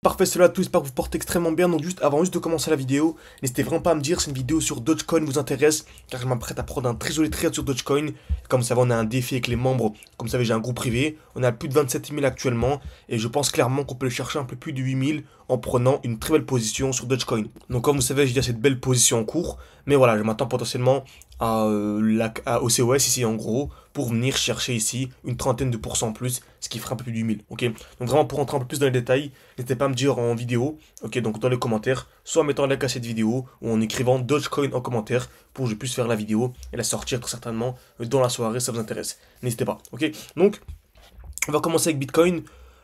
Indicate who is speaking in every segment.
Speaker 1: Parfait, cela à tous, j'espère que vous portez extrêmement bien. Donc avant de commencer la vidéo, n'hésitez vraiment pas à me dire si une vidéo sur Dogecoin vous intéresse, car je m'apprête à prendre un très joli trade sur Dogecoin. Comme vous savez, on a un défi avec les membres. Comme vous savez, j'ai un groupe privé, on a plus de 27 000 actuellement, et je pense clairement qu'on peut le chercher un peu plus de 8 000 en prenant une très belle position sur Dogecoin. Donc comme vous savez, j'ai déjà cette belle position en cours, mais voilà, je m'attends potentiellement au COS ici en gros, pour venir chercher ici une trentaine de pourcents en plus, ce qui fera un peu plus de 8 000, ok. Donc vraiment pour rentrer un peu plus dans les détails, n'hésitez pas à me dire en vidéo, ok, donc dans les commentaires, soit en mettant un like à cette vidéo, ou en écrivant Dogecoin en commentaire, pour que je puisse faire la vidéo et la sortir très certainement dans la soirée, si ça vous intéresse. N'hésitez pas, ok. Donc, on va commencer avec Bitcoin.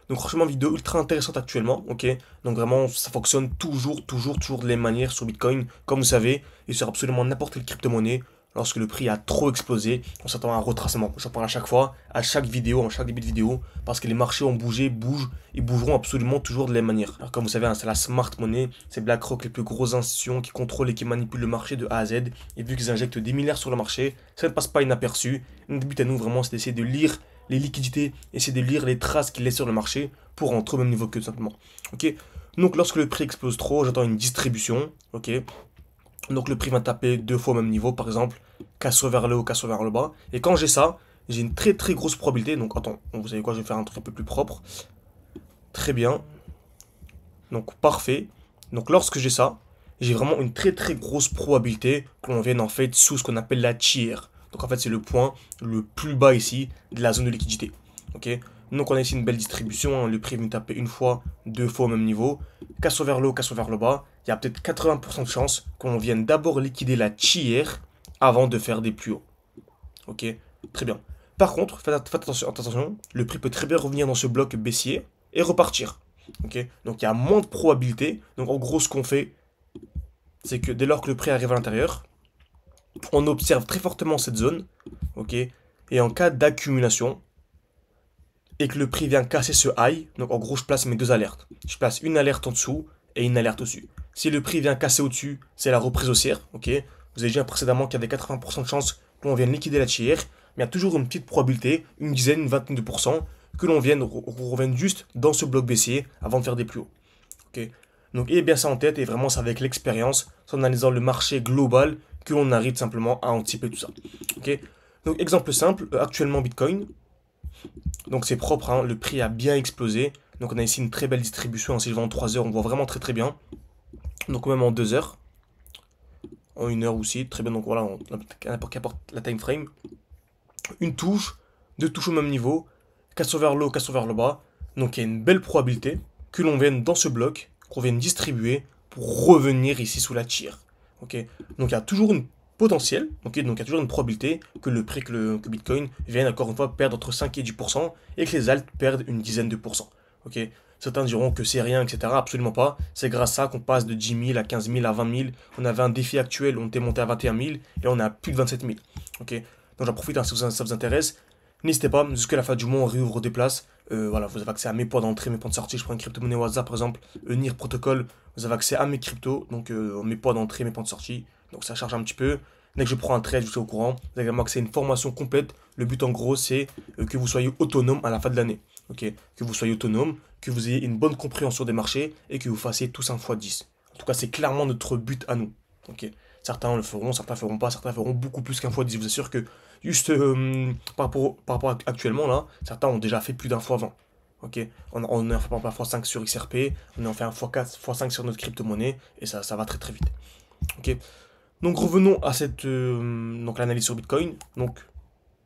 Speaker 1: Donc franchement, vidéo ultra intéressante actuellement, ok. Donc vraiment, ça fonctionne toujours de la même manière sur Bitcoin. Comme vous savez, et sur absolument n'importe quelle crypto-monnaie, lorsque le prix a trop explosé, on s'attend à un retracement. J'en parle à chaque fois, à chaque vidéo, en chaque début de vidéo, parce que les marchés ont bougé, bougent, et bougeront absolument toujours de la même manière. Alors comme vous savez, hein, c'est la smart money, c'est BlackRock, les plus grosses institutions qui contrôlent et qui manipulent le marché de A à Z. Et vu qu'ils injectent des milliards sur le marché, ça ne passe pas inaperçu. Notre but à nous vraiment, c'est d'essayer de lire les liquidités, essayer de lire les traces qu'il laisse sur le marché pour rentrer au même niveau que tout simplement. Ok. Donc lorsque le prix explose trop, j'attends une distribution. Ok. Donc le prix va taper deux fois au même niveau, par exemple, casse vers le haut, casse vers le bas. Et quand j'ai ça, j'ai une très grosse probabilité. Donc attends, vous savez quoi, je vais faire un truc un peu plus propre. Très bien. Donc parfait. Donc lorsque j'ai ça, j'ai vraiment une très grosse probabilité que l'on vienne en fait sous ce qu'on appelle la tier. Donc en fait c'est le point le plus bas ici de la zone de liquidité. Ok. Donc on a ici une belle distribution, hein. Le prix vient taper une fois, deux fois au même niveau. Casse vers le haut, casse vers le bas. Il y a peut-être 80% de chances qu'on vienne d'abord liquider la tier avant de faire des plus hauts. Ok, très bien. Par contre, faites attention, le prix peut très bien revenir dans ce bloc baissier et repartir. Ok, donc il y a moins de probabilité. Donc en gros, ce qu'on fait, c'est que dès lors que le prix arrive à l'intérieur, on observe très fortement cette zone. Ok, et en cas d'accumulation, et que le prix vient casser ce high, donc en gros je place mes deux alertes. Je place une alerte en dessous et une alerte au-dessus. Si le prix vient casser au-dessus, c'est la reprise haussière, ok. Vous avez dit précédemment qu'il y avait 80% de chances que l'on vienne liquider la tier, mais il y a toujours une petite probabilité, une dizaine, une vingtaine de pourcents, que l'on revienne juste dans ce bloc baissier avant de faire des plus hauts. Ok. Donc ayez bien ça en tête, et vraiment c'est avec l'expérience, en analysant le marché global, que l'on arrive simplement à anticiper tout ça. Ok. Donc exemple simple, actuellement Bitcoin, donc c'est propre, hein, le prix a bien explosé. Donc on a ici une très belle distribution. Si je vais en 3 heures, on voit vraiment très bien. Donc même en 2 heures, en 1 heure aussi, très bien. Donc voilà, qu'importe la time frame. Une touche, deux touches au même niveau, casse vers le haut, casse vers le bas. Donc il y a une belle probabilité que l'on vienne dans ce bloc, qu'on vienne distribuer pour revenir ici sous la tier. Ok. Donc il y a toujours une potentiel, okay, donc il y a toujours une probabilité que le prix que Bitcoin vienne encore une fois perdre entre 5 et 10% et que les alts perdent une dizaine de pourcents. Okay. Certains diront que c'est rien, etc. Absolument pas. C'est grâce à ça qu'on passe de 10 000 à 15 000 à 20 000. On avait un défi actuel, on était monté à 21 000 et là on a plus de 27 000. Okay. Donc j'en profite, hein, si ça vous intéresse. N'hésitez pas, jusqu'à la fin du mois, on réouvre des places. Voilà, vous avez accès à mes poids d'entrée, mes poids de sortie. Je prends une crypto-monnaie au hasard, par exemple, NIR Protocol. Vous avez accès à mes cryptos, donc mes poids d'entrée, mes poids de sortie. Donc ça charge un petit peu. Dès que je prends un trade, je suis au courant. Vous avez également accès à une formation complète. Le but en gros, c'est que vous soyez autonome à la fin de l'année. Okay. Que vous soyez autonome, que vous ayez une bonne compréhension des marchés et que vous fassiez tous un x10. En tout cas, c'est clairement notre but à nous. Okay. Certains le feront, certains ne feront pas, certains feront beaucoup plus qu'un x10. Je vous assure que juste par rapport à actuellement, là, certains ont déjà fait plus d'un x20. Okay. On a fait un x5 sur XRP, on a fait un x4, x5 sur notre crypto-monnaie et ça va très vite. Okay. Donc revenons à cette donc l'analyse sur Bitcoin. Donc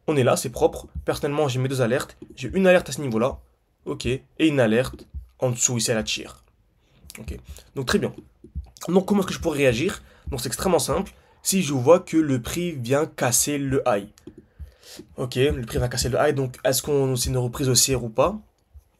Speaker 1: on est là, c'est propre. Personnellement, j'ai mes deux alertes. J'ai une alerte à ce niveau-là, ok, et une alerte en dessous ici à la tier. Ok. Donc très bien. Donc comment est-ce que je pourrais réagir? Donc c'est extrêmement simple. Si je vois que le prix vient casser le high. Ok, le prix vient casser le high. Donc est-ce qu'on c'est une reprise haussière ou pas?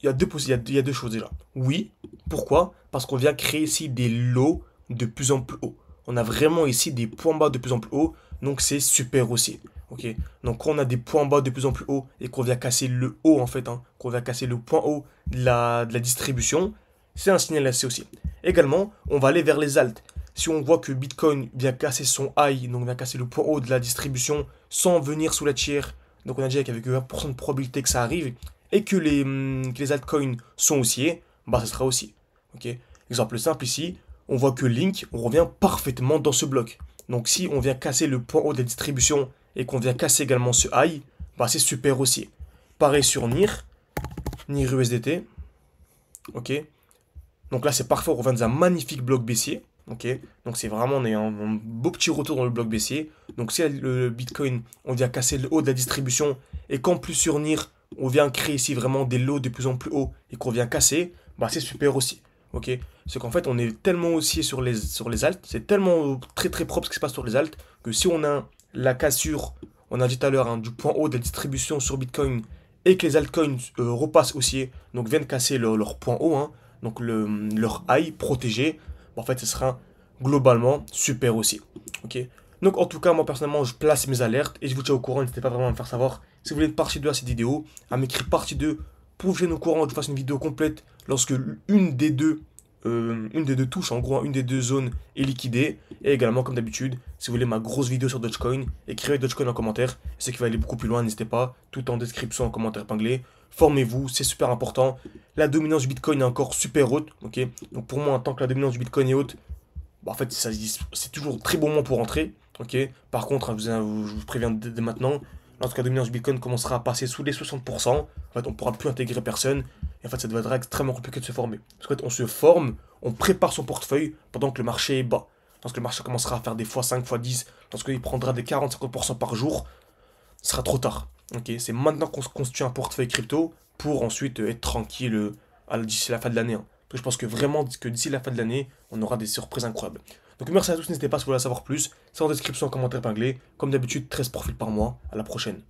Speaker 1: Il y a deux choses déjà. Oui. Pourquoi? Parce qu'on vient créer ici des lots de plus en plus hauts. On a vraiment ici des points bas de plus en plus hauts, donc c'est super haussier. Ok. Donc quand on a des points bas de plus en plus hauts et qu'on vient casser le haut en fait, hein, qu'on vient casser le point haut de la distribution, c'est un signal assez haussier. Également, on va aller vers les alts. Si on voit que Bitcoin vient casser son high, donc vient casser le point haut de la distribution sans venir sous la tier, donc on a dit qu'avec 20% de probabilité que ça arrive, et que les altcoins sont haussiers, bah ça sera haussier. Ok. Exemple simple ici, on voit que Link, on revient parfaitement dans ce bloc. Donc si on vient casser le point haut de la distribution et qu'on vient casser également ce high, bah c'est super aussi. Pareil sur NIR USDT. Ok. Donc là c'est parfait, on revient dans un magnifique bloc baissier. Ok. Donc c'est vraiment, on est un beau petit retour dans le bloc baissier. Donc si le Bitcoin, on vient casser le haut de la distribution et qu'en plus sur NIR, on vient créer ici vraiment des lots de plus en plus hauts et qu'on vient casser, bah c'est super aussi. Ok. C'est qu'en fait on est tellement haussier sur les alts, c'est tellement très très propre ce qui se passe sur les alts, que si on a la cassure, on a dit tout à l'heure, hein, du point haut de la distribution sur Bitcoin et que les altcoins repassent haussier, donc viennent casser leur point haut, hein, donc leur high protégé, bah, en fait ce sera globalement super aussi. Ok. Donc en tout cas moi personnellement je place mes alertes et je vous tiens au courant, n'hésitez pas vraiment à me faire savoir si vous voulez une partie 2 à cette vidéo, à m'écrire partie 2 pour que je vienne au courant, que je fasse une vidéo complète lorsque une des deux touches, en gros, une des deux zones est liquidée. Et également, comme d'habitude, si vous voulez ma grosse vidéo sur Dogecoin, écrivez Dogecoin en commentaire. Ce qui va aller beaucoup plus loin, n'hésitez pas. Tout en description, en commentaire épinglé. Formez-vous, c'est super important. La dominance du Bitcoin est encore super haute. Ok. Donc pour moi, en tant que la dominance du Bitcoin est haute, bah, en fait, c'est toujours un très bon moment pour entrer. Ok. Par contre, hein, je vous préviens dès maintenant, lorsque la dominance du Bitcoin commencera à passer sous les 60%, en fait, on ne pourra plus intégrer personne. Et en fait, ça devrait être extrêmement compliqué de se former. Parce qu'en fait, on se forme, on prépare son portefeuille pendant que le marché est bas. Lorsque le marché commencera à faire des x5, x10, lorsqu'il prendra des 40-50% par jour, ce sera trop tard. Ok, c'est maintenant qu'on se constitue un portefeuille crypto pour ensuite être tranquille d'ici la fin de l'année. Hein. Je pense que vraiment que d'ici la fin de l'année, on aura des surprises incroyables. Donc merci à tous, n'hésitez pas si vous voulez en savoir plus. C'est en description, en commentaire épinglé. Comme d'habitude, 13 profils par mois. À la prochaine.